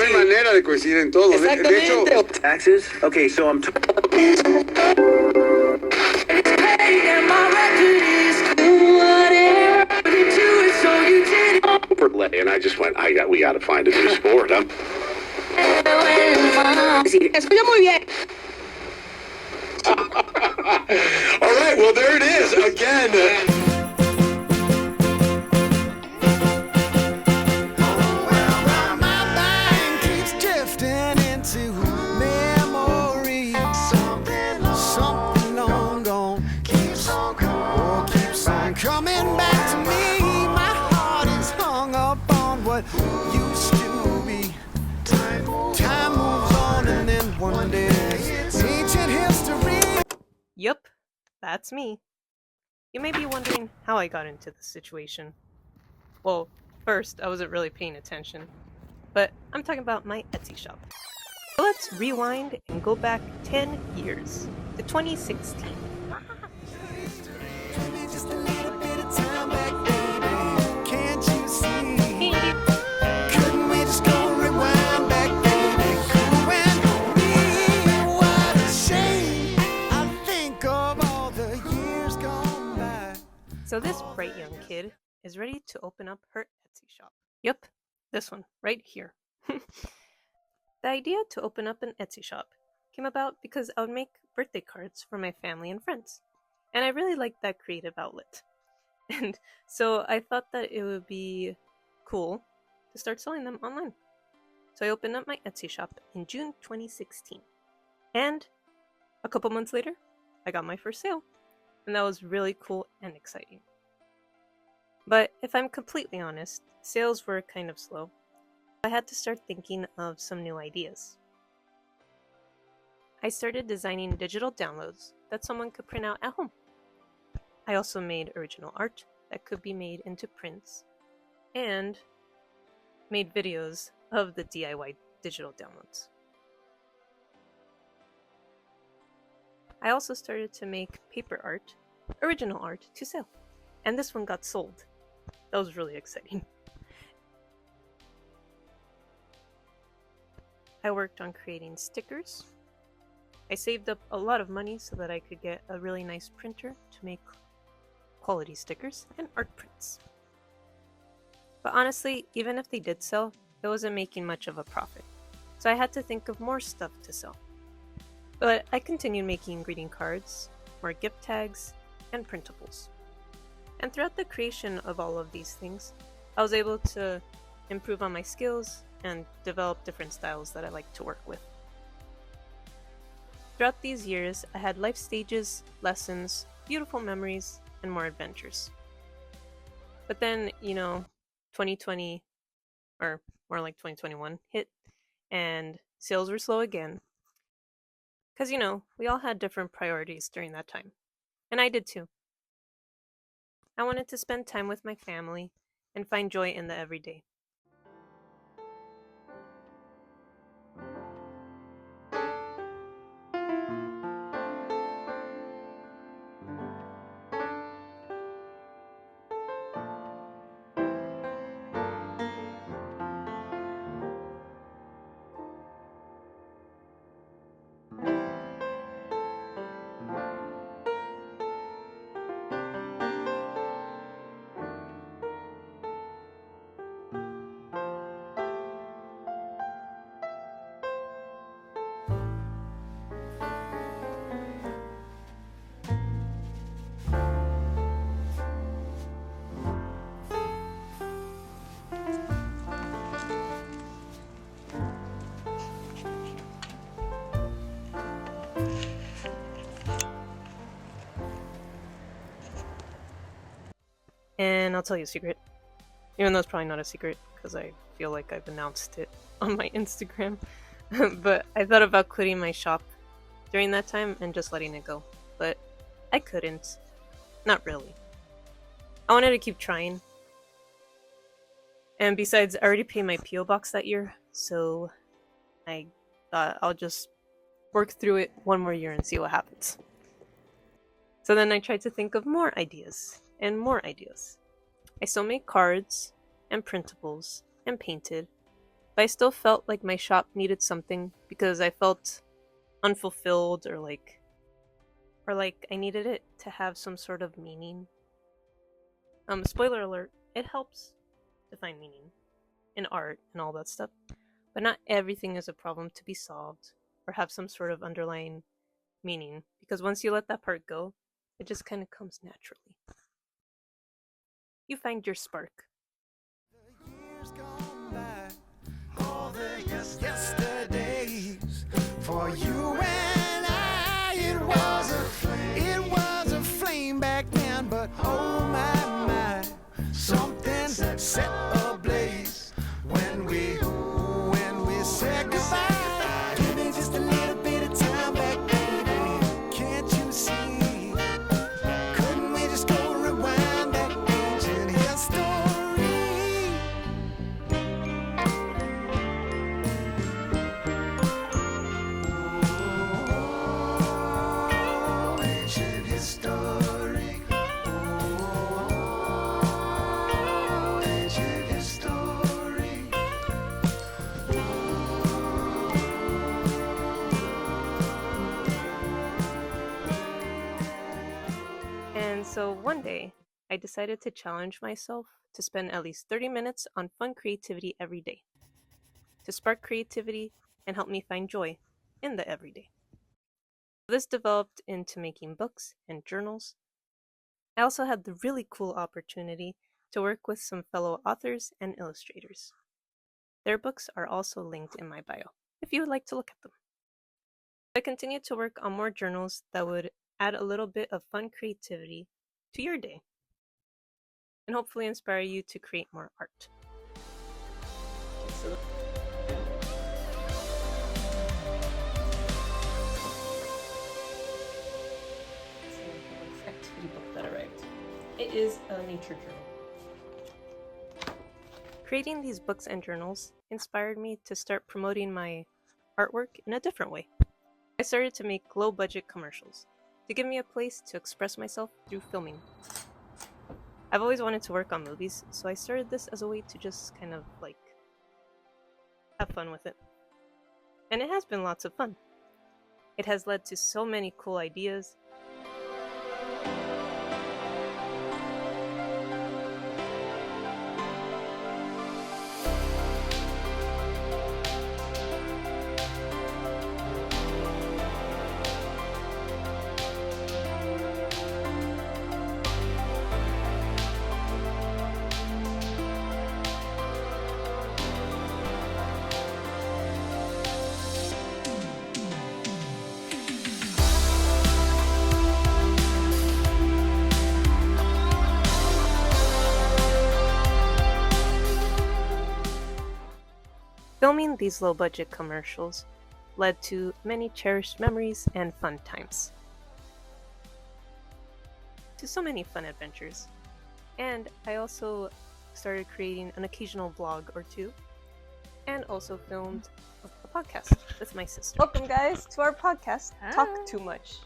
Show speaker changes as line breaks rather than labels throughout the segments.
no hay manera de coincidir en todo. De hecho,
taxes. Okay, so I'm. And I just went. We got to find a new sport.
Escucha muy bien.
All right, well, there it is again.
Coming back to me, my heart is hung up on what used to be. Time moves on and then one day ancient history.
Yup, that's me. You may be wondering how I got into this situation. Well, first, I wasn't really paying attention, but I'm talking about my Etsy shop. So let's rewind and go back 10 years to 2016. So this bright young kid is ready to open up her Etsy shop. Yup, this one, right here. The idea to open up an Etsy shop came about because I would make birthday cards for my family and friends. And I really liked that creative outlet. And so I thought that it would be cool to start selling them online. So I opened up my Etsy shop in June 2016. And a couple months later, I got my first sale. And that was really cool and exciting. But if I'm completely honest, sales were kind of slow. I had to start thinking of some new ideas. I started designing digital downloads that someone could print out at home. I also made original art that could be made into prints and made videos of the DIY digital downloads. I also started to make paper art, original art, to sell. And this one got sold. That was really exciting. I worked on creating stickers. I saved up a lot of money so that I could get a really nice printer to make quality stickers and art prints. But honestly, even if they did sell, it wasn't making much of a profit. So I had to think of more stuff to sell. But I continued making greeting cards, more gift tags, and printables. And throughout the creation of all of these things, I was able to improve on my skills and develop different styles that I like to work with. Throughout these years, I had life stages, lessons, beautiful memories, and more adventures. But then, 2020, or more like 2021, hit, and sales were slow again. Because, we all had different priorities during that time. And I did too. I wanted to spend time with my family and find joy in the everyday. And I'll tell you a secret, even though it's probably not a secret because I feel like I've announced it on my Instagram, but I thought about quitting my shop during that time and just letting it go, but I couldn't. Not really. I wanted to keep trying. And besides, I already paid my P.O. box that year, so I thought I'll just work through it one more year and see what happens. So then I tried to think of more ideas and more ideas. I still made cards and printables and painted, but I still felt like my shop needed something because I felt unfulfilled or like I needed it to have some sort of meaning. Spoiler alert, it helps to find meaning in art and all that stuff, but not everything is a problem to be solved or have some sort of underlying meaning, because once you let that part go, it just kind of comes naturally. You find your spark.
Years gone by, all the yesterdays for you and I. It was a flame back then, but oh my, something set ablaze when we said goodbye. Give me just a little bit of time back, baby. Can't you see? Couldn't we just go rewind that ancient history? Oh, ancient history. Oh, ancient history.
And so one day, I decided to challenge myself to spend at least 30 minutes on fun creativity every day, to spark creativity and help me find joy in the everyday. This developed into making books and journals. I also had the really cool opportunity to work with some fellow authors and illustrators. Their books are also linked in my bio, if you would like to look at them. I continued to work on more journals that would add a little bit of fun creativity to your day, and hopefully inspire you to create more art. Activity book that arrived. It is a nature journal. Creating these books and journals inspired me to start promoting my artwork in a different way. I started to make low-budget commercials to give me a place to express myself through filming. I've always wanted to work on movies, so I started this as a way to just kind of like have fun with it. And it has been lots of fun. It has led to so many cool ideas. Filming these low-budget commercials led to many cherished memories and fun times. To so many fun adventures. And I also started creating an occasional vlog or two, and also filmed a podcast with my sister. Welcome guys to our podcast, Talk Too Much.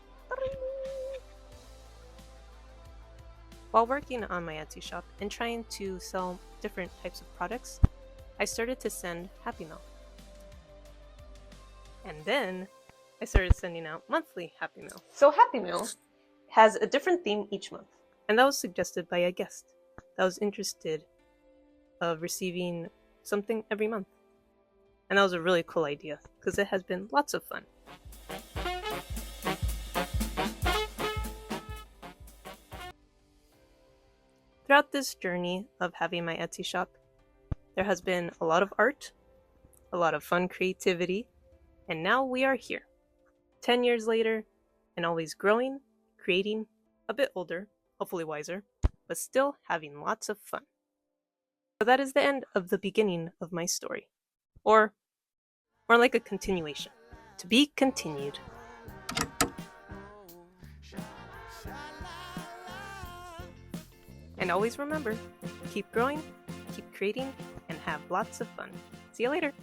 While working on my Etsy shop and trying to sell different types of products, I started to send Happy Mail. And then I started sending out monthly Happy Mail. So Happy Mail has a different theme each month. And that was suggested by a guest that was interested of receiving something every month. And that was a really cool idea because it has been lots of fun. Throughout this journey of having my Etsy shop, there has been a lot of art, a lot of fun creativity, and now we are here, 10 years later, and always growing, creating, a bit older, hopefully wiser, but still having lots of fun. So that is the end of the beginning of my story, or more like a continuation, to be continued. And always remember, keep growing, keep creating, and have lots of fun. See you later.